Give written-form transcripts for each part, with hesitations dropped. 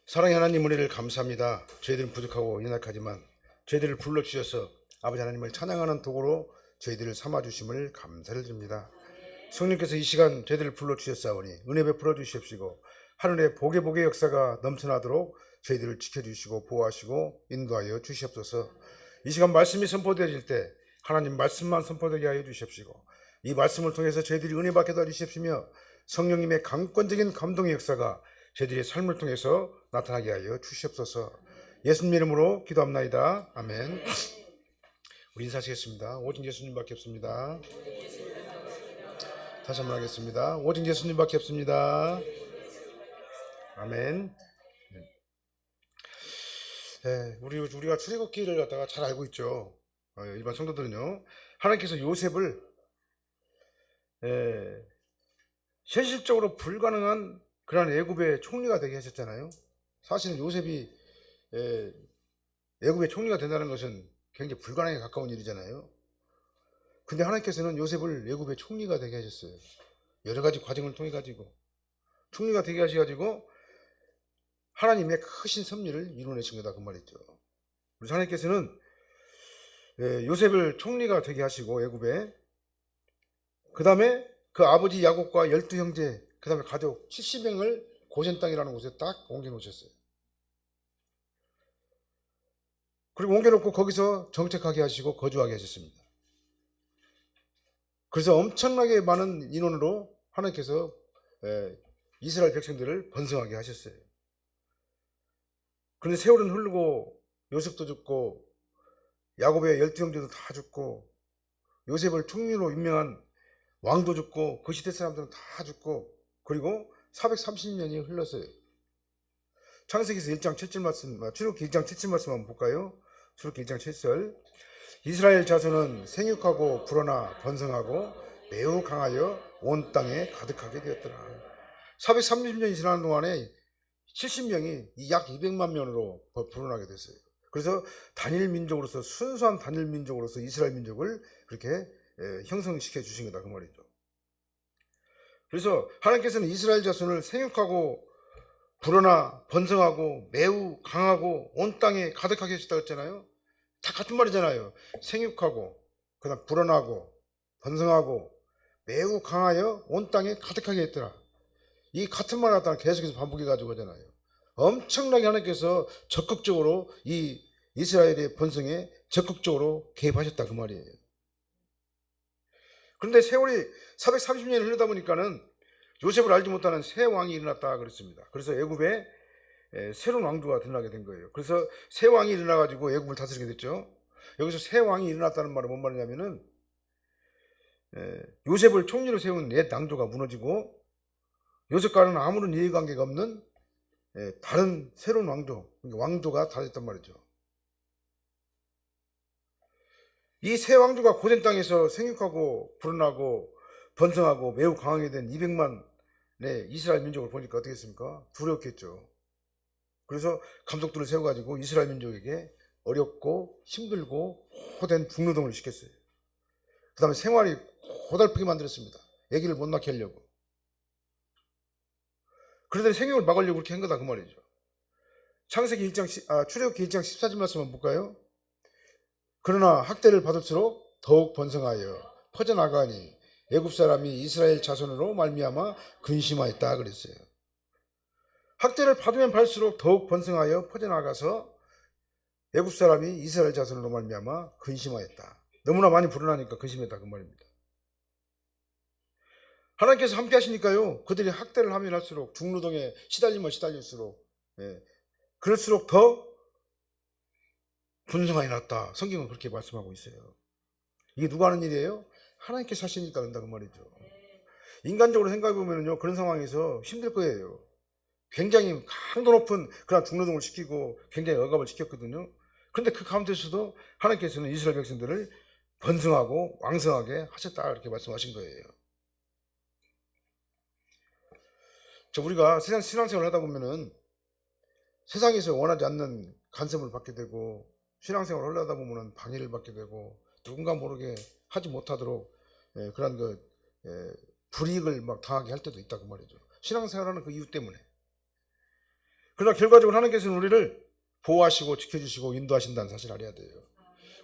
사랑의 하나님 은혜를 감사합니다. 저희들은 부족하고 연약하지만 저희들을 불러주셔서 아버지 하나님을 찬양하는 도구로 저희들을 삼아주심을 감사를 드립니다. 성령께서 이 시간 저희들을 불러주셨사오니 은혜 베풀어 주시옵시고 하늘의 복의 역사가 넘쳐나도록 저희들을 지켜주시고 보호하시고 인도하여 주시옵소서. 이 시간 말씀이 선포되어질 때 하나님 말씀만 선포되게 하여 주시옵시고 이 말씀을 통해서 저희들이 은혜 받게 해주시며 성령님의 강권적인 감동의 역사가 저희들의 삶을 통해서 나타나게 하여 주시옵소서. 예수님 이름으로 기도합나이다. 아멘. 우리 인사하시겠습니다. 오직 예수님밖에 없습니다. 다시 한번 하겠습니다. 오직 예수님밖에 없습니다. 아멘. 네, 우리가 출애굽기를 갖다가 잘 알고 있죠. 일반 성도들은요. 하나님께서 요셉을 현실적으로 불가능한 그런 애굽의 총리가 되게 하셨잖아요. 사실은 요셉이 애굽의 총리가 된다는 것은 굉장히 불가능에 가까운 일이잖아요. 근데 하나님께서는 요셉을 애굽의 총리가 되게 하셨어요. 여러 가지 과정을 통해 가지고 총리가 되게 하셔가지고 하나님의 크신 섭리를 이루어내신 거다 그 말이죠. 그래서 하나님께서는 요셉을 총리가 되게 하시고 애굽에 그 다음에 그 아버지 야곱과 12형제 그 다음에 가족 70명을 고센 땅이라는 곳에 딱 옮겨놓으셨어요. 그리고 옮겨놓고 거기서 정착하게 하시고 거주하게 하셨습니다. 그래서 엄청나게 많은 인원으로 하나님께서 이스라엘 백성들을 번성하게 하셨어요. 그런데 세월은 흐르고 요셉도 죽고 야곱의 12형제도 다 죽고 요셉을 총리로 임명한 왕도 죽고 그 시대 사람들은 다 죽고 그리고 430년이 흘렀어요. 창세기에서 1장 7절 말씀, 출애굽기 1장 7절 말씀 한번 볼까요? 출애굽기 1장 7절. 이스라엘 자손은 생육하고 불어나 번성하고 매우 강하여 온 땅에 가득하게 되었더라. 430년이 지나는 동안에 70명이 약 200만 명으로 불어나게 됐어요. 그래서 단일 민족으로서 순수한 단일 민족으로서 이스라엘 민족을 그렇게 형성시켜 주신 거다 그 말이죠. 그래서 하나님께서는 이스라엘 자손을 생육하고 불어나 번성하고 매우 강하고 온 땅에 가득하게 하셨다고 했잖아요. 다 같은 말이잖아요. 생육하고 그다음 불어나고 번성하고 매우 강하여 온 땅에 가득하게 했더라. 이 같은 말 갖다가 계속해서 반복해가지고 하잖아요. 엄청나게 하나님께서 적극적으로 이 이스라엘의 번성에 적극적으로 개입하셨다 그 말이에요. 그런데 세월이 430년이 흐르다 보니까는 요셉을 알지 못하는 새 왕이 일어났다 그랬습니다. 그래서 애굽에 새로운 왕조가 드러나게 된 거예요. 그래서 새 왕이 일어나가지고 애굽을 다스리게 됐죠. 여기서 새 왕이 일어났다는 말은 뭔 말이냐면은 요셉을 총리로 세운 옛 왕조가 무너지고 요셉과는 아무런 이해관계가 없는 다른 새로운 왕조가 다졌단 말이죠. 이 새 왕조가 고센 땅에서 생육하고 불어나고 번성하고 매우 강하게 된 200만 이스라엘 민족을 보니까 어떻겠습니까? 두렵겠죠. 그래서 감독들을 세워가지고 이스라엘 민족에게 어렵고 힘들고 호된 북노동을 시켰어요. 그 다음에 생활이 고달프게 만들었습니다. 아기를 못 낳게 하려고. 그러더니 생육을 막으려고 그렇게 한 거다 그 말이죠. 창세기 1장, 출애굽기 1장 14절 말씀 한번 볼까요? 그러나 학대를 받을수록 더욱 번성하여 퍼져나가니 애굽 사람이 이스라엘 자손으로 말미암아 근심하였다 그랬어요. 학대를 받으면 받을수록 더욱 번성하여 퍼져나가서 애굽 사람이 이스라엘 자손으로 말미암아 근심하였다. 너무나 많이 불어나니까 근심했다 그 말입니다. 하나님께서 함께 하시니까요. 그들이 학대를 하면 할수록 중노동에 시달리면 시달릴수록 그럴수록 더 분성하게 났다. 성경은 그렇게 말씀하고 있어요. 이게 누가 하는 일이에요? 하나님께서 하시니까 된다 그 말이죠. 인간적으로 생각해 보면요 그런 상황에서 힘들 거예요. 굉장히 강도 높은 그런 중노동을 시키고 굉장히 억압을 시켰거든요. 그런데 그 가운데서도 하나님께서는 이스라엘 백성들을 번성하고 왕성하게 하셨다 이렇게 말씀하신 거예요. 우리가 신앙생활을 하다 보면은 세상에서 원하지 않는 간섭을 받게 되고 신앙생활을 하려다 보면은 방해를 받게 되고 누군가 모르게 하지 못하도록 그런 불이익을 막 당하게 할 때도 있다고 말이죠. 신앙생활하는 그 이유 때문에. 그러나 결과적으로 하나님께서는 우리를 보호하시고 지켜주시고 인도하신다는 사실을 알아야 돼요.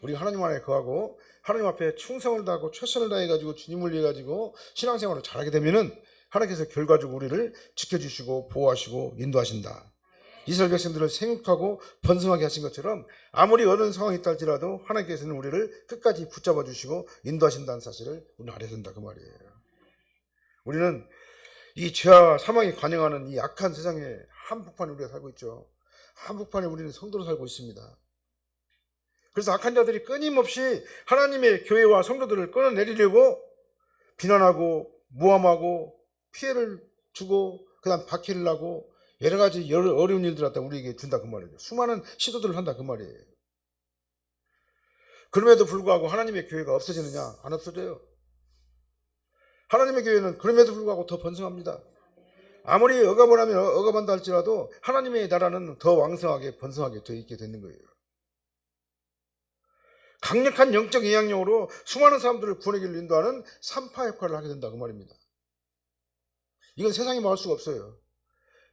우리가 하나님 안에 거하고 하나님 앞에 충성을 다하고 최선을 다해가지고 주님을 위해 가지고 신앙생활을 잘하게 되면은 하나님께서 결과적으로 우리를 지켜주시고 보호하시고 인도하신다. 이스라엘 백성들을 생육하고 번성하게 하신 것처럼 아무리 어려운 상황이 있다 할지라도 하나님께서는 우리를 끝까지 붙잡아 주시고 인도하신다는 사실을 우리는 알아야 된다 그 말이에요. 우리는 이 죄와 사망이 관영하는 이 악한 세상에 한복판에 우리가 살고 있죠. 한복판에 우리는 성도로 살고 있습니다. 그래서 악한 자들이 끊임없이 하나님의 교회와 성도들을 끊어내리려고 비난하고 모함하고 피해를 주고 그다음 박해를 하고 여러 가지 어려운 일들 갖다 우리에게 준다 그 말이죠. 수많은 시도들을 한다 그 말이에요. 그럼에도 불구하고 하나님의 교회가 없어지느냐? 안 없어져요. 하나님의 교회는 그럼에도 불구하고 더 번성합니다. 아무리 억압한다 할지라도 하나님의 나라는 더 왕성하게 번성하게 되어 있게 되는 거예요. 강력한 영적 영향력으로 수많은 사람들을 구원의 길로 인도하는 산파 역할을 하게 된다 그 말입니다. 이건 세상이 막을 수가 없어요.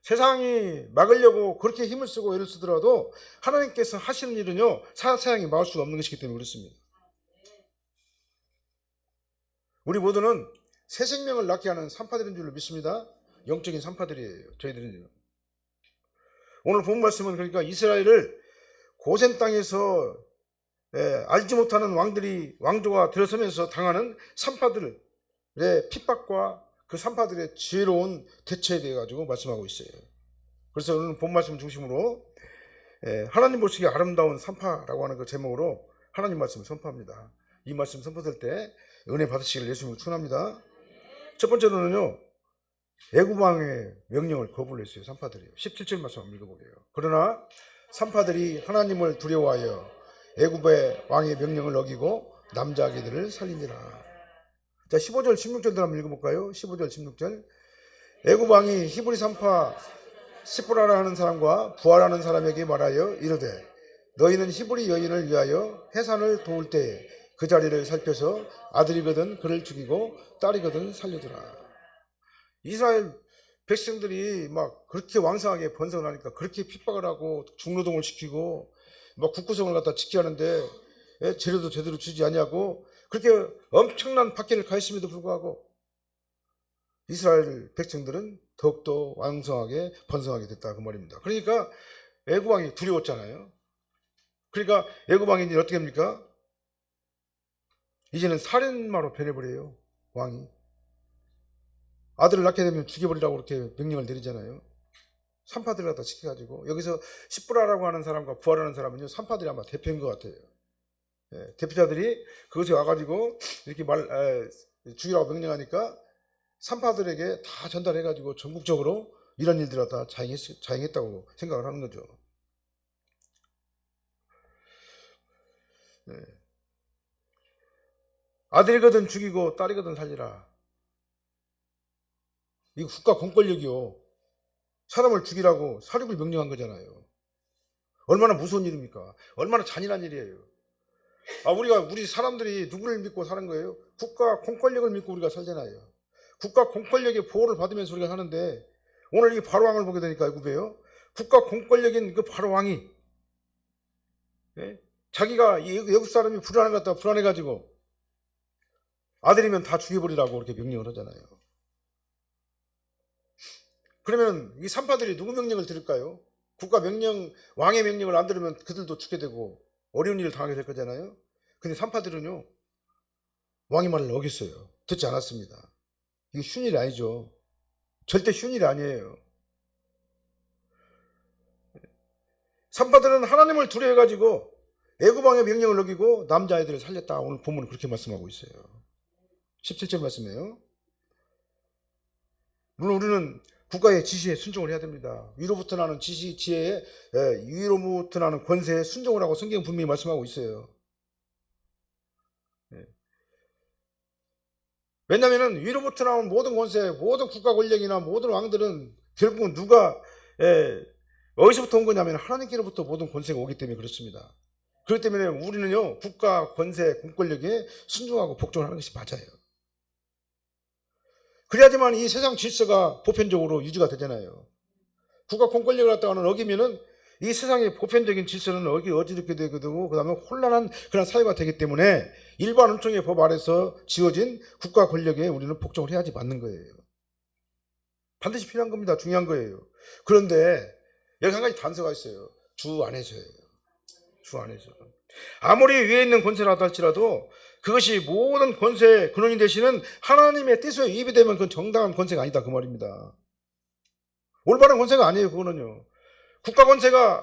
세상이 막으려고 그렇게 힘을 쓰고 애를 쓰더라도 하나님께서 하시는 일은요 세상이 막을 수가 없는 것이기 때문에 그렇습니다. 우리 모두는 새 생명을 낳게 하는 산파들인 줄로 믿습니다. 영적인 산파들이에요. 저희들은요. 오늘 본 말씀은 그러니까 이스라엘을 고센 땅에서 알지 못하는 왕조가 들어서면서 당하는 산파들의 핍박과 그 산파들의 지혜로운 대처에 대해 가지고 말씀하고 있어요. 그래서 오늘 본 말씀 중심으로 하나님 보시기에 아름다운 산파라고 하는 그 제목으로 하나님 말씀을 선포합니다. 이 말씀 선포될 때 은혜 받으시길 예수님을 축원합니다. 첫 번째로는요 애굽 왕의 명령을 거부를 했어요. 산파들이요. 17절 말씀 한번 읽어보게요. 그러나 산파들이 하나님을 두려워하여 애굽의 왕의 명령을 어기고 남자 아기들을 살리니라. 자, 15절 16절들 한번 읽어볼까요? 15절 16절. 애굽 왕이 히브리 산파 시프라라 하는 사람과 부하라는 사람에게 말하여 이르되 너희는 히브리 여인을 위하여 해산을 도울 때에 그 자리를 살펴서 아들이거든 그를 죽이고 딸이거든 살려주라. 이스라엘 백성들이 막 그렇게 왕성하게 번성을 하니까 그렇게 핍박을 하고 중노동을 시키고 막 국구성을 갖다 지키게 하는데 재료도 제대로 주지 않냐고 그렇게 엄청난 박해를 가했음에도 불구하고 이스라엘 백성들은 더욱더 왕성하게 번성하게 됐다 그 말입니다. 그러니까 애굽 왕이 두려웠잖아요. 그러니까 애굽 왕이 어떻게 합니까? 이제는 살인마로 변해버려요. 왕이 아들을 낳게 되면 죽여버리라고 그렇게 명령을 내리잖아요. 산파들을 갖다 시켜가지고 여기서 시프라라고 하는 사람과 부하라는 사람은요 산파들이 아마 대표인 것 같아요. 대표자들이 그것에 와가지고 이렇게 죽이라고 명령하니까 산파들에게 다 전달해가지고 전국적으로 이런 일들을 다 자행했다고 생각을 하는 거죠. 아들이거든 죽이고 딸이거든 살리라. 이거 국가 공권력이요. 사람을 죽이라고 살육을 명령한 거잖아요. 얼마나 무서운 일입니까? 얼마나 잔인한 일이에요. 우리 사람들이 누구를 믿고 사는 거예요? 국가 공권력을 믿고 우리가 살잖아요. 국가 공권력의 보호를 받으면서 우리가 사는데 오늘 이 바로왕을 보게 되니까 애굽에요. 국가 공권력인 그 바로왕이 자기가 이 애굽 사람이 불안해가지고 아들이면 다 죽여버리라고 그렇게 명령을 하잖아요. 그러면 이 산파들이 누구 명령을 들을까요? 국가 명령, 왕의 명령을 안 들으면 그들도 죽게 되고 어려운 일을 당하게 될 거잖아요. 근데 산파들은요 왕의 말을 어겼어요. 듣지 않았습니다. 이게 쉬운 일이 아니죠. 절대 쉬운 일이 아니에요. 산파들은 하나님을 두려워해가지고 애굽 왕의 명령을 어기고 남자아이들을 살렸다. 오늘 본문은 그렇게 말씀하고 있어요. 17절 말씀이에요. 물론 우리는 국가의 지시에 순종을 해야 됩니다. 위로부터 나는 지혜에 위로부터 나는 권세에 순종을 하고 성경은 분명히 말씀하고 있어요. 왜냐하면 위로부터 나온 모든 권세, 모든 국가 권력이나 모든 왕들은 결국은 누가 어디서부터 온 거냐면 하나님께로부터 모든 권세가 오기 때문에 그렇습니다. 그렇기 때문에 우리는요 국가 권세, 공권력에 순종하고 복종을 하는 것이 맞아요. 그래야지만 이 세상 질서가 보편적으로 유지가 되잖아요. 국가 공권력을 갖다가는 어기면은 이 세상의 보편적인 질서는 어지럽게 되고 그 다음에 혼란한 그런 사회가 되기 때문에 일반 은총의 법 아래서 지어진 국가 권력에 우리는 복종을 해야지 맞는 거예요. 반드시 필요한 겁니다. 중요한 거예요. 그런데 여기 한 가지 단서가 있어요. 주 안에서예요. 주 안에서. 아무리 위에 있는 권세라도 할지라도 그것이 모든 권세의 근원이 되시는 하나님의 뜻에 입이 되면 그건 정당한 권세가 아니다 그 말입니다. 올바른 권세가 아니에요. 그거는요. 국가 권세가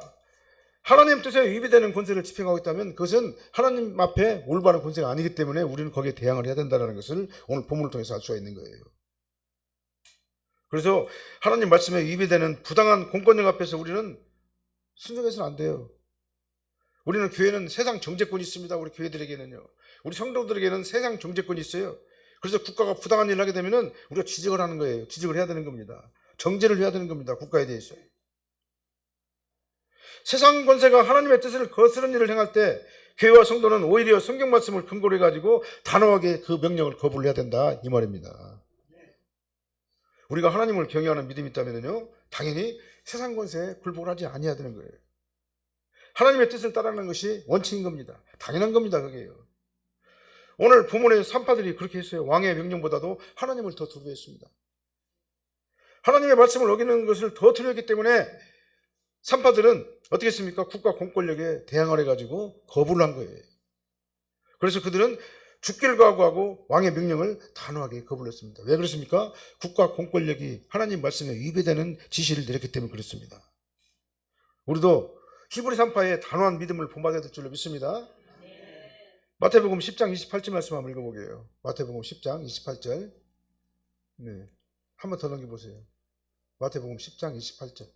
하나님 뜻에 위배되는 권세를 집행하고 있다면 그것은 하나님 앞에 올바른 권세가 아니기 때문에 우리는 거기에 대항을 해야 된다는 것을 오늘 본문을 통해서 알 수가 있는 거예요. 그래서 하나님 말씀에 위배되는 부당한 공권력 앞에서 우리는 순종해서는 안 돼요. 우리는 교회는 세상 정죄권이 있습니다. 우리 교회들에게는요. 우리 성도들에게는 세상 정죄권이 있어요. 그래서 국가가 부당한 일을 하게 되면은 우리가 지적을 하는 거예요. 지적을 해야 되는 겁니다. 정죄를 해야 되는 겁니다. 국가에 대해서. 세상 권세가 하나님의 뜻을 거스르는 일을 행할 때 교회와 성도는 오히려 성경 말씀을 근거로 해가지고 단호하게 그 명령을 거부를 해야 된다 이 말입니다. 우리가 하나님을 경외하는 믿음이 있다면요 당연히 세상 권세에 굴복을 하지 아니해야 되는 거예요. 하나님의 뜻을 따르는 것이 원칙인 겁니다. 당연한 겁니다. 그게요. 오늘 본문의 산파들이 그렇게 했어요. 왕의 명령보다도 하나님을 더 두려워했습니다. 하나님의 말씀을 어기는 것을 더 두려웠기 때문에 산파들은 어떻게 했습니까? 국가 공권력에 대항을 해가지고 거부를 한 거예요. 그래서 그들은 죽기를 각오하고 왕의 명령을 단호하게 거부를 했습니다. 왜 그렇습니까? 국가 공권력이 하나님 말씀에 위배되는 지시를 내렸기 때문에 그렇습니다. 우리도 히브리 산파의 단호한 믿음을 본받아야 될 줄로 믿습니다. 마태복음 10장 28절 말씀 한번 읽어보게요. 마태복음 10장 28절. 네. 한번 더 넘겨보세요. 마태복음 10장 28절.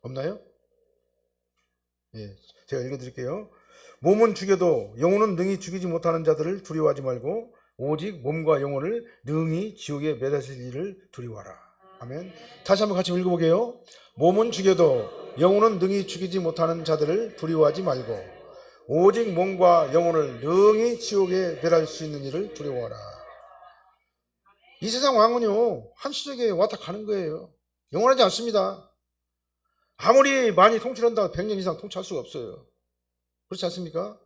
없나요? 예, 제가 읽어드릴게요. 몸은 죽여도 영혼은 능히 죽이지 못하는 자들을 두려워하지 말고 오직 몸과 영혼을 능히 지옥에 매다실 일을 두려워하라. 아멘. 다시 한번 같이 읽어보게요. 몸은 죽여도 영혼은 능히 죽이지 못하는 자들을 두려워하지 말고 오직 몸과 영혼을 능히 지옥에 매달 수 있는 일을 두려워하라. 이 세상 왕은요 한시적에 왔다 가는 거예요. 영원하지 않습니다. 아무리 많이 통치한다고 100년 이상 통치할 수가 없어요. 그렇지 않습니까?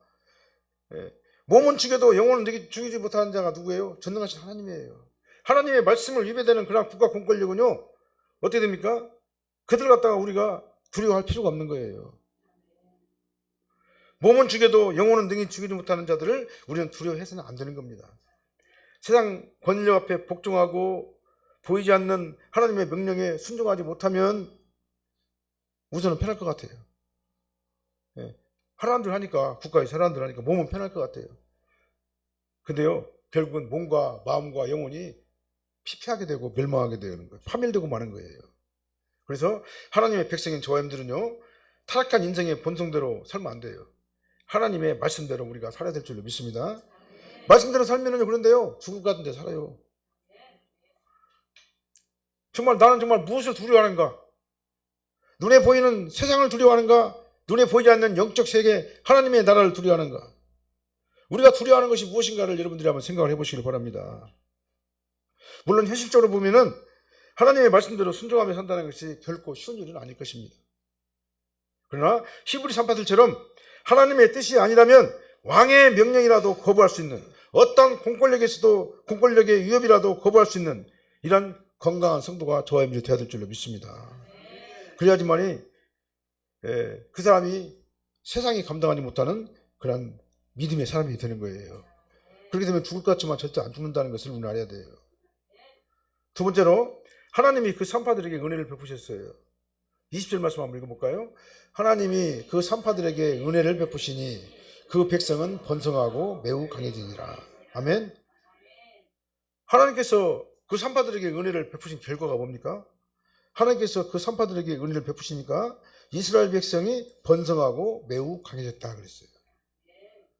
예. 몸은 죽여도 영혼은 죽이지 못하는 자가 누구예요? 전능하신 하나님이에요. 하나님의 말씀을 위배되는 그런 국가 공권력은요 어떻게 됩니까? 그들 갖다가 우리가 두려워할 필요가 없는 거예요. 몸은 죽여도 영혼은 능히 죽이지 못하는 자들을 우리는 두려워해서는 안 되는 겁니다. 세상 권력 앞에 복종하고 보이지 않는 하나님의 명령에 순종하지 못하면 우선은 편할 것 같아요. 예. 사람들 하니까 국가의 사람들 하니까 몸은 편할 것 같아요. 근데요 결국은 몸과 마음과 영혼이 피폐하게 되고 멸망하게 되는 거예요. 파멸되고 마는 거예요. 그래서 하나님의 백성인 저와 여러분들은요 타락한 인생의 본성대로 살면 안 돼요. 하나님의 말씀대로 우리가 살아야 될 줄로 믿습니다. 말씀대로 살면은 그런데요 죽을 것 같은데 살아요. 정말 나는 정말 무엇을 두려워하는가? 눈에 보이는 세상을 두려워하는가? 눈에 보이지 않는 영적 세계 하나님의 나라를 두려워하는가? 우리가 두려워하는 것이 무엇인가를 여러분들이 한번 생각을 해보시길 바랍니다. 물론 현실적으로 보면은 하나님의 말씀대로 순종하며 산다는 것이 결코 쉬운 일은 아닐 것입니다. 그러나 히브리 산파들처럼 하나님의 뜻이 아니라면 왕의 명령이라도 거부할 수 있는 어떤 공권력에서도 공권력의 위협이라도 거부할 수 있는 이런 건강한 성도가 저와 여러분이 되어야 될 줄로 믿습니다. 그래야지만이 그 사람이 세상이 감당하지 못하는 그런 믿음의 사람이 되는 거예요. 그렇게 되면 죽을 것 같지만 절대 안 죽는다는 것을 우리는 알아야 돼요. 두 번째로 하나님이 그 산파들에게 은혜를 베푸셨어요. 20절 말씀 한번 읽어볼까요? 하나님이 그 산파들에게 은혜를 베푸시니 그 백성은 번성하고 매우 강해지니라. 아멘. 하나님께서 그 산파들에게 은혜를 베푸신 결과가 뭡니까? 하나님께서 그 산파들에게 은혜를 베푸시니까 이스라엘 백성이 번성하고 매우 강해졌다 그랬어요.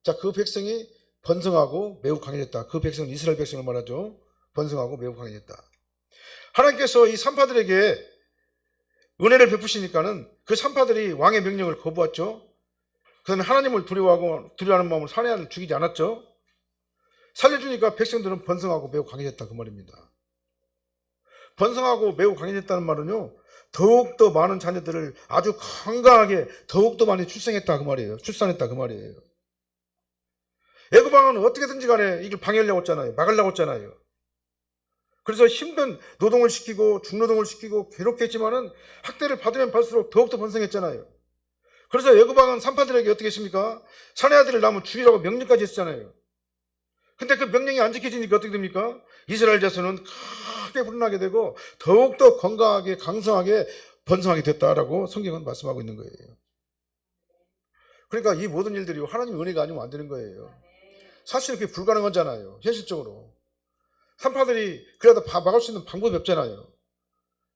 자, 그 백성이 번성하고 매우 강해졌다. 그 백성은 이스라엘 백성을 말하죠. 번성하고 매우 강해졌다. 하나님께서 이 산파들에게 은혜를 베푸시니까는 그 산파들이 왕의 명령을 거부했죠. 그다음에 하나님을 두려워하는 마음으로 사내아를 죽이지 않았죠. 살려주니까 백성들은 번성하고 매우 강해졌다 그 말입니다. 번성하고 매우 강해졌다는 말은요, 더욱더 많은 자녀들을 아주 건강하게 더욱더 많이 출생했다 그 말이에요. 출산했다 그 말이에요. 애굽 왕은 어떻게든지 간에 이걸 방해하려고 했잖아요. 막으려고 했잖아요. 그래서 힘든 노동을 시키고 중노동을 시키고 괴롭게 했지만은 학대를 받으면 받을수록 더욱더 번성했잖아요. 그래서 애굽 왕은 산파들에게 어떻게 했습니까? 사내 아들을 낳으면 죽이라고 명령까지 했잖아요. 근데 그 명령이 안 지켜지니까 어떻게 됩니까? 이스라엘 자손은 크게 불어나게 되고 더욱더 건강하게 강성하게 번성하게 됐다라고 성경은 말씀하고 있는 거예요. 그러니까 이 모든 일들이 하나님의 은혜가 아니면 안 되는 거예요. 사실 그게 불가능하잖아요. 현실적으로. 산파들이 그래도 막을 수 있는 방법이 없잖아요.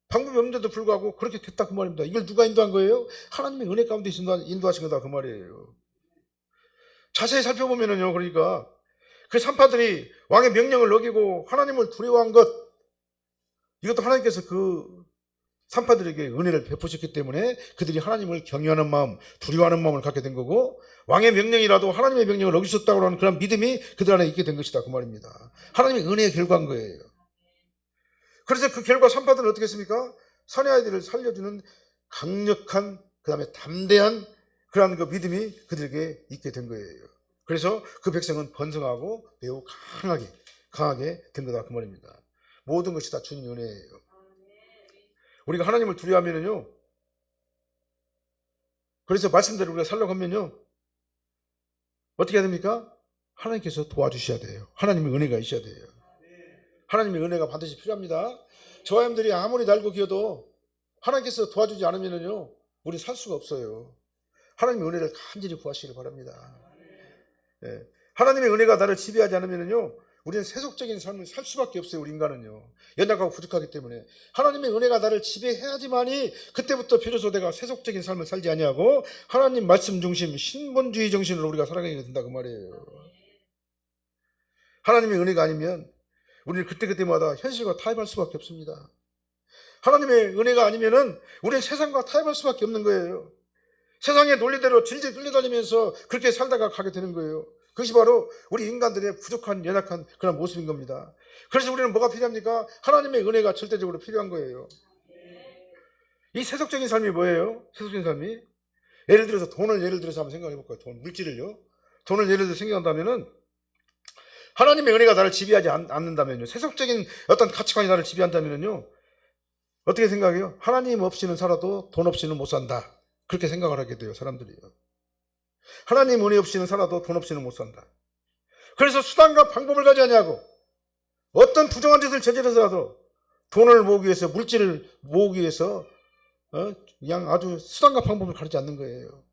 방법이 없는데도 불구하고 그렇게 됐다 그 말입니다. 이걸 누가 인도한 거예요? 하나님의 은혜 가운데 인도하신 거다 그 말이에요. 자세히 살펴보면은요, 그러니까 그 산파들이 왕의 명령을 어기고 하나님을 두려워한 것, 이것도 하나님께서 그 산파들에게 은혜를 베푸셨기 때문에 그들이 하나님을 경외하는 마음, 두려워하는 마음을 갖게 된 거고, 왕의 명령이라도 하나님의 명령을 어기셨다고 하는 그런 믿음이 그들 안에 있게 된 것이다 그 말입니다. 하나님의 은혜의 결과인 거예요. 그래서 그 결과 산파들은 어떻게 했습니까? 사내 아이들을 살려주는 강력한, 그 다음에 담대한 그러한 그 믿음이 그들에게 있게 된 거예요. 그래서 그 백성은 번성하고 매우 강하게 된 거다 그 말입니다. 모든 것이 다 주님의 은혜예요. 우리가 하나님을 두려워하면요, 그래서 말씀대로 우리가 살려고 하면요, 어떻게 해야 됩니까? 하나님께서 도와주셔야 돼요. 하나님의 은혜가 있어야 돼요. 하나님의 은혜가 반드시 필요합니다. 저와 여러분들이 아무리 날고 기어도 하나님께서 도와주지 않으면요, 우리 살 수가 없어요. 하나님의 은혜를 간절히 구하시길 바랍니다. 네. 하나님의 은혜가 나를 지배하지 않으면요, 우리는 세속적인 삶을 살 수밖에 없어요. 우리 인간은요, 연약하고 부족하기 때문에. 하나님의 은혜가 나를 지배해야지만이 그때부터 비로소 내가 세속적인 삶을 살지 아니하고 하나님 말씀 중심 신본주의 정신으로 우리가 살아가게 된다 그 말이에요. 하나님의 은혜가 아니면 우리는 그때그때마다 현실과 타협할 수밖에 없습니다. 하나님의 은혜가 아니면은 우리는 세상과 타협할 수밖에 없는 거예요. 세상의 논리대로 질질 끌려다니면서 그렇게 살다가 가게 되는 거예요. 그것이 바로 우리 인간들의 부족한 연약한 그런 모습인 겁니다. 그래서 우리는 뭐가 필요합니까? 하나님의 은혜가 절대적으로 필요한 거예요. 이 세속적인 삶이 뭐예요? 세속적인 삶이 예를 들어서 돈을 한번 생각해 볼까요? 물질을요. 돈을 예를 들어서 생각한다면은 하나님의 은혜가 나를 지배하지 않는다면요, 세속적인 어떤 가치관이 나를 지배한다면요, 어떻게 생각해요? 하나님 없이는 살아도 돈 없이는 못 산다. 그렇게 생각을 하게 돼요, 사람들이요. 하나님 은혜 없이는 살아도 돈 없이는 못 산다. 그래서 수단과 방법을 가지 아니하고 어떤 부정한 짓을 저지르더라도 돈을 모으기 위해서, 물질을 모으기 위해서 그냥 아주 수단과 방법을 가리지 않는 거예요.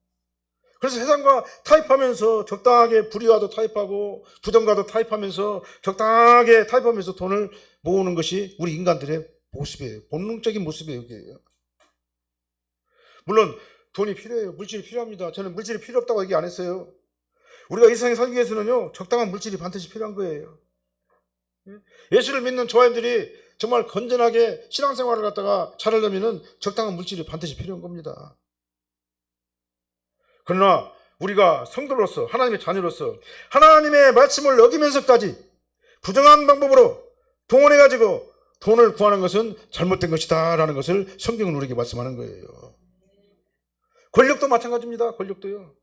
그래서 세상과 타협하면서 적당하게 불의와도 타협하고 부정과도 타협하면서 적당하게 타협하면서 돈을 모으는 것이 우리 인간들의 모습이에요. 본능적인 모습이에요. 이게. 물론 돈이 필요해요. 물질이 필요합니다. 저는 물질이 필요 없다고 얘기 안 했어요. 우리가 이 세상에 살기 위해서는요, 적당한 물질이 반드시 필요한 거예요. 예수를 믿는 저희들이 정말 건전하게 신앙생활을 갖다가 잘하려면은 적당한 물질이 반드시 필요한 겁니다. 그러나 우리가 성도로서, 하나님의 자녀로서 하나님의 말씀을 어기면서까지 부정한 방법으로 동원해가지고 돈을 구하는 것은 잘못된 것이다 라는 것을 성경은 우리에게 말씀하는 거예요. 권력도 마찬가지입니다. 권력도요.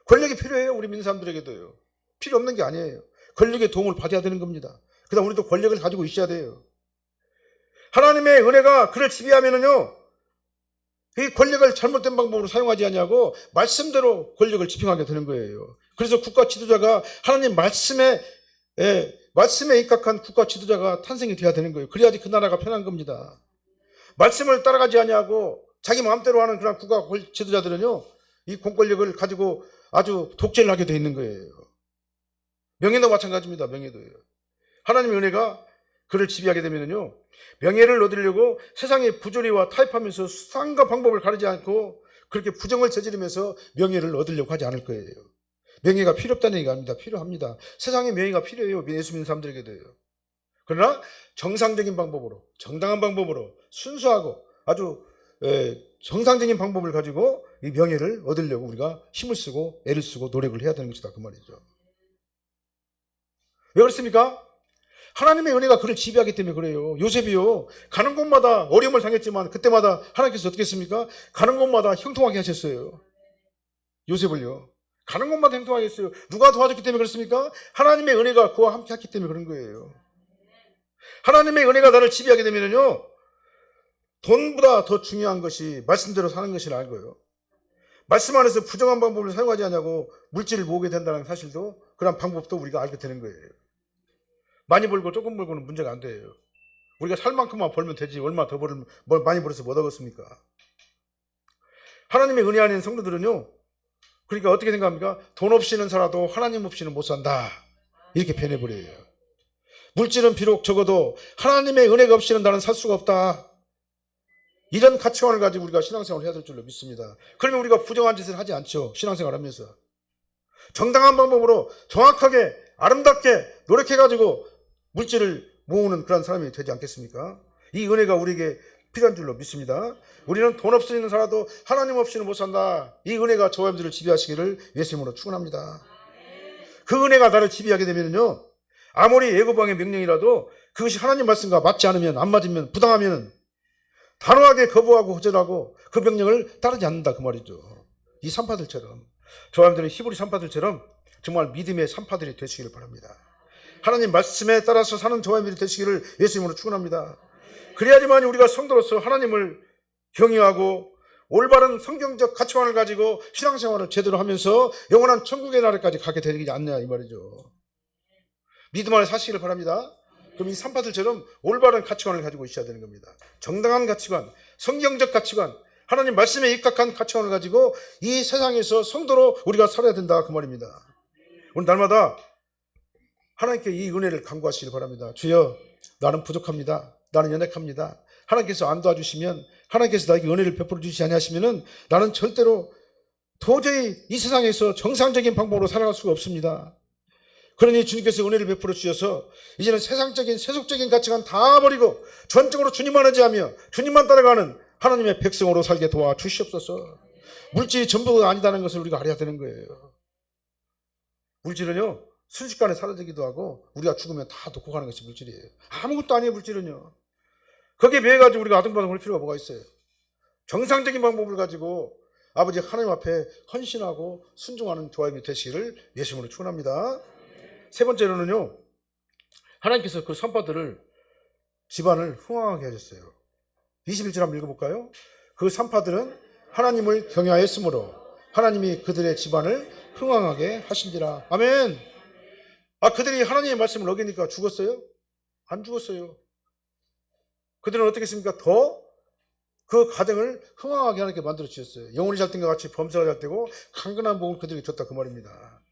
권력이 필요해요. 우리 믿는 사람들에게도요. 필요 없는 게 아니에요. 권력의 도움을 받아야 되는 겁니다. 그 다음 우리도 권력을 가지고 있어야 돼요. 하나님의 은혜가 그를 지배하면은요, 이 권력을 잘못된 방법으로 사용하지 않냐고 말씀대로 권력을 집행하게 되는 거예요. 그래서 국가 지도자가 하나님 말씀에 입각한 국가 지도자가 탄생이 돼야 되는 거예요. 그래야지 그 나라가 편한 겁니다. 말씀을 따라가지 않냐고 자기 마음대로 하는 그런 국가 지도자들은요, 이 공권력을 가지고 아주 독재를 하게 돼 있는 거예요. 명예도 마찬가지입니다. 명예도요. 하나님의 은혜가 그를 지배하게 되면요, 명예를 얻으려고 세상의 부조리와 타협하면서 수단과 방법을 가리지 않고 그렇게 부정을 저지르면서 명예를 얻으려고 하지 않을 거예요. 명예가 필요 없다는 얘기가 아닙니다. 필요합니다. 세상에 명예가 필요해요. 예수 믿는 사람들에게도요. 그러나 정상적인 방법으로, 정당한 방법으로, 순수하고 아주 정상적인 방법을 가지고 이 명예를 얻으려고 우리가 힘을 쓰고 애를 쓰고 노력을 해야 되는 것이다 그 말이죠. 왜 그렇습니까? 하나님의 은혜가 그를 지배하기 때문에 그래요. 요셉이요, 가는 곳마다 어려움을 당했지만 그때마다 하나님께서 어떻게 했습니까? 가는 곳마다 형통하게 하셨어요. 요셉을요. 가는 곳마다 형통하게 했어요. 누가 도와줬기 때문에 그렇습니까? 하나님의 은혜가 그와 함께 했기 때문에 그런 거예요. 하나님의 은혜가 나를 지배하게 되면요, 돈보다 더 중요한 것이 말씀대로 사는 것을 알고요. 말씀 안에서 부정한 방법을 사용하지 않냐고 물질을 모으게 된다는 사실도, 그런 방법도 우리가 알게 되는 거예요. 많이 벌고 조금 벌고는 문제가 안 돼요. 우리가 살 만큼만 벌면 되지, 얼마 더 벌면, 뭘 많이 벌어서 못 하겠습니까? 하나님의 은혜 안에 있는 성도들은요, 그러니까 어떻게 생각합니까? 돈 없이는 살아도 하나님 없이는 못 산다, 이렇게 변해버려요. 물질은 비록 적어도 하나님의 은혜가 없이는 나는 살 수가 없다, 이런 가치관을 가지고 우리가 신앙생활을 해야 될 줄로 믿습니다. 그러면 우리가 부정한 짓을 하지 않죠. 신앙생활을 하면서 정당한 방법으로 정확하게 아름답게 노력해가지고 물질을 모으는 그런 사람이 되지 않겠습니까? 이 은혜가 우리에게 필요한 줄로 믿습니다. 우리는 돈 없이는 살아도 하나님 없이는 못 산다, 이 은혜가 저와 여러분들을 지배하시기를 예수님으로 축원합니다. 그 은혜가 나를 지배하게 되면요, 아무리 애굽왕의 명령이라도 그것이 하나님 말씀과 맞지 않으면, 안 맞으면, 부당하면 단호하게 거부하고 거절하고 그 명령을 따르지 않는다, 그 말이죠. 이 산파들처럼, 저와 여러분들은 히브리 산파들처럼 정말 믿음의 산파들이 되시기를 바랍니다. 하나님 말씀에 따라서 사는 저와 여러분들이 되시기를 예수님으로 축원합니다. 그래야지만 우리가 성도로서 하나님을 경외하고 올바른 성경적 가치관을 가지고 신앙생활을 제대로 하면서 영원한 천국의 나라까지 가게 되지 않냐, 이 말이죠. 믿음 안에 사시기를 바랍니다. 그럼 이 산파들처럼 올바른 가치관을 가지고 있어야 되는 겁니다. 정당한 가치관, 성경적 가치관, 하나님 말씀에 입각한 가치관을 가지고 이 세상에서 성도로 우리가 살아야 된다, 그 말입니다. 오늘 날마다 하나님께 이 은혜를 간구하시길 바랍니다. 주여, 나는 부족합니다. 나는 연약합니다. 하나님께서 안 도와주시면, 하나님께서 나에게 은혜를 베풀어 주시지 아니하시면은 나는 절대로 도저히 이 세상에서 정상적인 방법으로 살아갈 수가 없습니다. 그러니 주님께서 은혜를 베풀어 주셔서 이제는 세상적인 세속적인 가치관 다 버리고 전적으로 주님만 의지하며 주님만 따라가는 하나님의 백성으로 살게 도와주시옵소서. 물질이 전부가 아니다는 것을 우리가 알아야 되는 거예요. 물질은요, 순식간에 사라지기도 하고 우리가 죽으면 다 놓고 가는 것이 물질이에요. 아무것도 아니에요, 물질은요. 거기에 비해 가지고 우리가 아등바등 할 필요가 뭐가 있어요? 정상적인 방법을 가지고 아버지 하나님 앞에 헌신하고 순종하는 조합이 되시기를 예수님으로 축원합니다. 세 번째로는요, 하나님께서 그 산파들을, 집안을 흥왕하게 하셨어요. 21절 한번 읽어볼까요? 그 산파들은 하나님을 경외하였으므로 하나님이 그들의 집안을 흥왕하게 하신지라. 아멘. 그들이 하나님의 말씀을 어기니까 죽었어요? 안 죽었어요. 그들은 어떻게 했습니까? 더 그 가정을 흥왕하게 하나님께 만들어 주셨어요. 영혼이 잘 된 것 같이 범사가 잘 되고 강건한 복을 그들에게 줬다, 그 말입니다.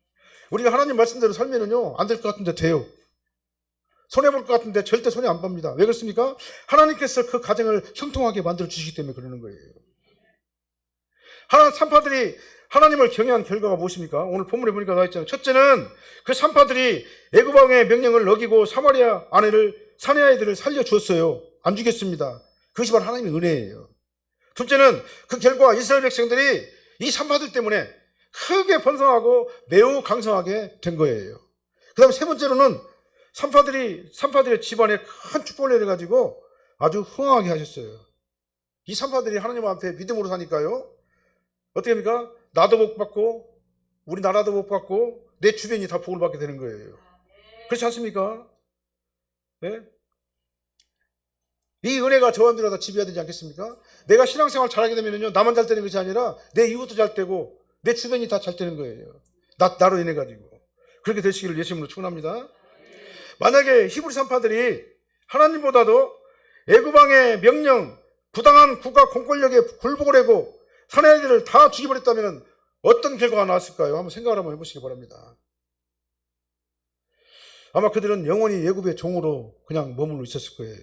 우리가 하나님 말씀대로 살면은요, 안 될 것 같은데 돼요. 손해볼 것 같은데 절대 손해 안 봅니다. 왜 그렇습니까? 하나님께서 그 가정을 형통하게 만들어 주시기 때문에 그러는 거예요. 산파들이 하나님을 경외한 결과가 무엇입니까? 오늘 본문에 보니까 나와 있잖아요. 첫째는 그 산파들이 애굽왕의 명령을 어기고 사마리아 사내 아이들을 살려주었어요. 안 죽였습니다. 그것이 바로 하나님의 은혜예요. 둘째는 그 결과 이스라엘 백성들이 이 산파들 때문에 크게 번성하고 매우 강성하게 된 거예요. 그 다음에 세 번째로는 산파들의 집안에 큰 축복을 내려가지고 아주 흥황하게 하셨어요. 이 산파들이 하나님 앞에 믿음으로 사니까요, 어떻게 합니까? 나도 복 받고 우리나라도 복 받고 내 주변이 다 복을 받게 되는 거예요. 그렇지 않습니까? 네? 이 은혜가 저와 여러분들과 다 지배해야 되지 않겠습니까? 내가 신앙생활 잘하게 되면요, 나만 잘 되는 것이 아니라 내 이웃도 잘 되고 내 주변이 다 잘 되는 거예요. 나로 인해 가지고. 그렇게 되시기를 예수님으로 축원합니다. 만약에 히브리 산파들이 하나님보다도 애굽왕의 명령, 부당한 국가 공권력에 굴복을 하고 사내아이들을 다 죽여버렸다면 어떤 결과가 나왔을까요? 한번 생각을 한번 해보시기 바랍니다. 아마 그들은 영원히 애굽의 종으로 그냥 머물러 있었을 거예요.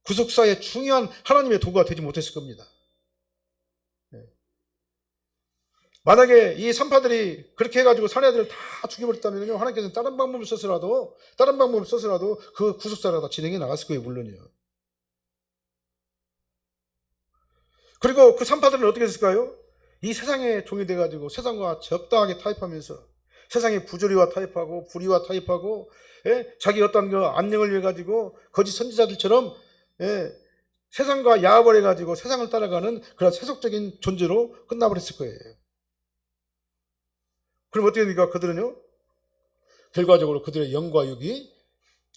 구속사의 중요한 하나님의 도구가 되지 못했을 겁니다. 만약에 이 산파들이 그렇게 해가지고 사내아이들을 다 죽여버렸다면 하나님께서는 다른 방법을 써서라도 그 구속사를 다 진행해 나갔을 거예요, 물론이요. 그리고 그 산파들은 어떻게 했을까요? 이 세상의 종이 돼가지고 세상과 적당하게 타협하면서 세상에 부조리와 타협하고 불의와 타협하고, 예? 자기 어떤 그 안녕을 위해 가지고 거짓 선지자들처럼, 예? 세상과 야합을 해가지고 세상을 따라가는 그런 세속적인 존재로 끝나버렸을 거예요. 그럼 어떻게 됩니까? 그들은요, 결과적으로 그들의 영과 육이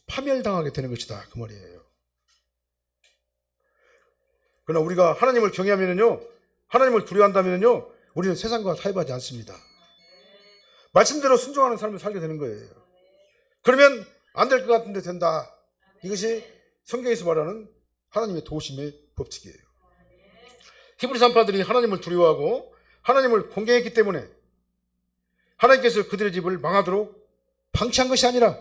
파멸당하게 되는 것이다, 그 말이에요. 그러나 우리가 하나님을 경외하면요, 하나님을 두려워한다면요, 우리는 세상과 타협하지 않습니다. 말씀대로 순종하는 삶을 살게 되는 거예요. 그러면 안 될 것 같은데 된다. 이것이 성경에서 말하는 하나님의 도우심의 법칙이에요. 히브리 산파들이 하나님을 두려워하고 하나님을 공경했기 때문에 하나님께서 그들의 집을 망하도록 방치한 것이 아니라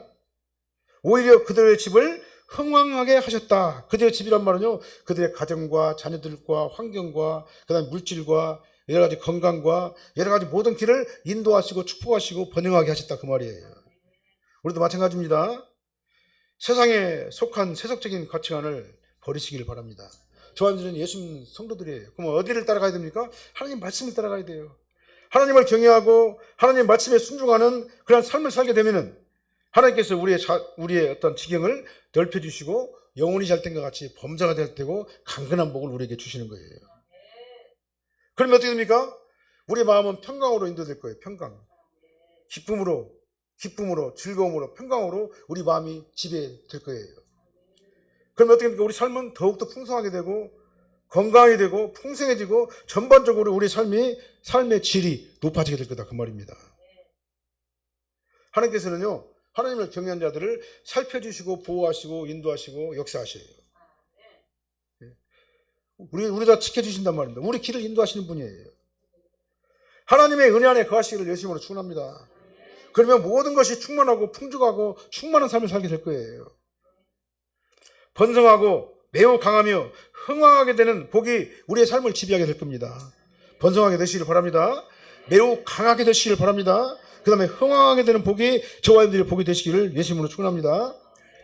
오히려 그들의 집을 흥왕하게 하셨다. 그들의 집이란 말은요, 그들의 가정과 자녀들과 환경과 그다음에 물질과 여러 가지 건강과 여러 가지 모든 길을 인도하시고 축복하시고 번영하게 하셨다, 그 말이에요. 우리도 마찬가지입니다. 세상에 속한 세속적인 가치관을 버리시길 바랍니다. 저와는 예수 믿는 성도들이에요. 그럼 어디를 따라가야 됩니까? 하나님 말씀을 따라가야 돼요. 하나님을 경외하고 하나님 말씀에 순종하는 그런 삶을 살게 되면은 하나님께서 우리의 어떤 지경을 넓혀주시고 영혼이 잘 된 것 같이 범사가 될 때고 강건한 복을 우리에게 주시는 거예요. 그러면 어떻게 됩니까? 우리의 마음은 평강으로 인도될 거예요. 평강. 기쁨으로, 즐거움으로, 평강으로 우리 마음이 지배될 거예요. 그러면 어떻게 됩니까? 우리 삶은 더욱더 풍성하게 되고 건강하게 되고 풍성해지고 전반적으로 우리 삶의 질이 높아지게 될 거다, 그 말입니다. 하나님께서는요, 하나님을 경외한 자들을 살펴주시고 보호하시고 인도하시고 역사하셔요. 우리 다 지켜주신단 말입니다. 우리 길을 인도하시는 분이에요. 하나님의 은혜 안에 거하시기를 예수님으로 축원합니다. 그러면 모든 것이 충만하고 풍족하고 충만한 삶을 살게 될 거예요. 번성하고 매우 강하며 흥왕하게 되는 복이 우리의 삶을 지배하게 될 겁니다. 번성하게 되시길 바랍니다. 매우 강하게 되시길 바랍니다. 그 다음에 흥왕하게 되는 복이 저와 여러분들의 복이 되시기를 예수님으로 축원합니다.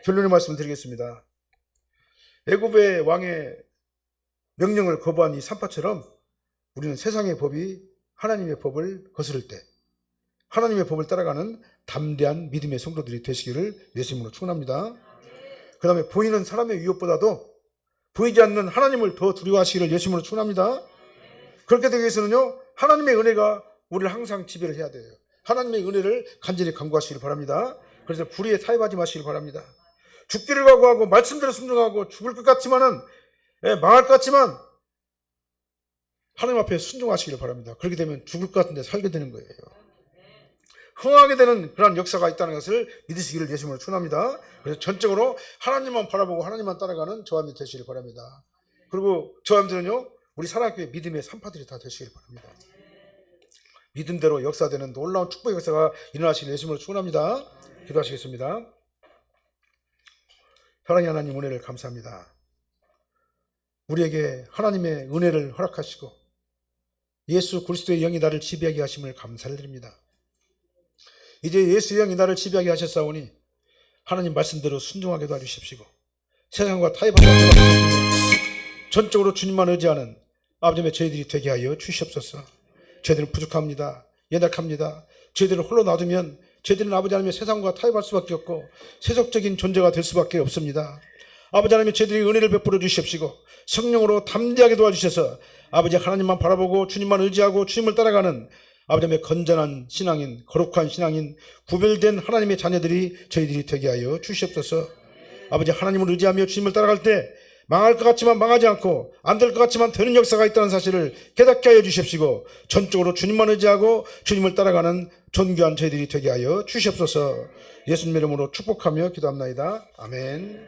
결론의 말씀을 드리겠습니다. 애굽의 왕의 명령을 거부한 이 산파처럼 우리는 세상의 법이 하나님의 법을 거스를 때 하나님의 법을 따라가는 담대한 믿음의 성도들이 되시기를 예수님으로 축원합니다. 그 다음에 보이는 사람의 위협보다도 보이지 않는 하나님을 더 두려워하시기를 예수님으로 축원합니다. 그렇게 되기 위해서는요, 하나님의 은혜가 우리를 항상 지배를 해야 돼요. 하나님의 은혜를 간절히 간구하시길 바랍니다. 그래서 불의에 타협하지 마시길 바랍니다. 죽기를 각오하고 말씀대로 순종하고 죽을 것 같지만은, 망할 것 같지만 하나님 앞에 순종하시길 바랍니다. 그렇게 되면 죽을 것 같은데 살게 되는 거예요. 흥하게 되는 그런 역사가 있다는 것을 믿으시기를 예수님으로 축원합니다. 그래서 전적으로 하나님만 바라보고 하나님만 따라가는 저와 여러분들 되시길 바랍니다. 그리고 저와 여러분들은요, 우리 사랑교회 믿음의 산파들이 다 되시길 바랍니다. 믿음대로 역사되는 놀라운 축복의 역사가 일어나시길 예수님으로 축원합니다. 기도하시겠습니다. 사랑의 하나님, 은혜를 감사합니다. 우리에게 하나님의 은혜를 허락하시고 예수 그리스도의 영이 나를 지배하게 하심을 감사드립니다. 이제 예수의 영이 나를 지배하게 하셨사오니 하나님 말씀대로 순종하게 도와주십시고 세상과 타협하지 않게 전적으로 주님만 의지하는 아버지의 저희들이 되게 하여 주시옵소서. 저희들은 부족합니다. 연약합니다. 저희들을 홀로 놔두면 저희들은 아버지 하나님의 세상과 타협할 수밖에 없고 세속적인 존재가 될 수밖에 없습니다. 아버지 하나님, 저희들이 은혜를 베풀어 주십시고 성령으로 담대하게 도와주셔서 아버지 하나님만 바라보고 주님만 의지하고 주님을 따라가는 아버지의 건전한 신앙인, 거룩한 신앙인, 구별된 하나님의 자녀들이 저희들이 되게 하여 주시옵소서. 아버지 하나님을 의지하며 주님을 따라갈 때 망할 것 같지만 망하지 않고 안 될 것 같지만 되는 역사가 있다는 사실을 깨닫게 하여 주십시고 전적으로 주님만 의지하고 주님을 따라가는 존귀한 저희들이 되게 하여 주시옵소서. 예수님 이름으로 축복하며 기도합나이다. 아멘.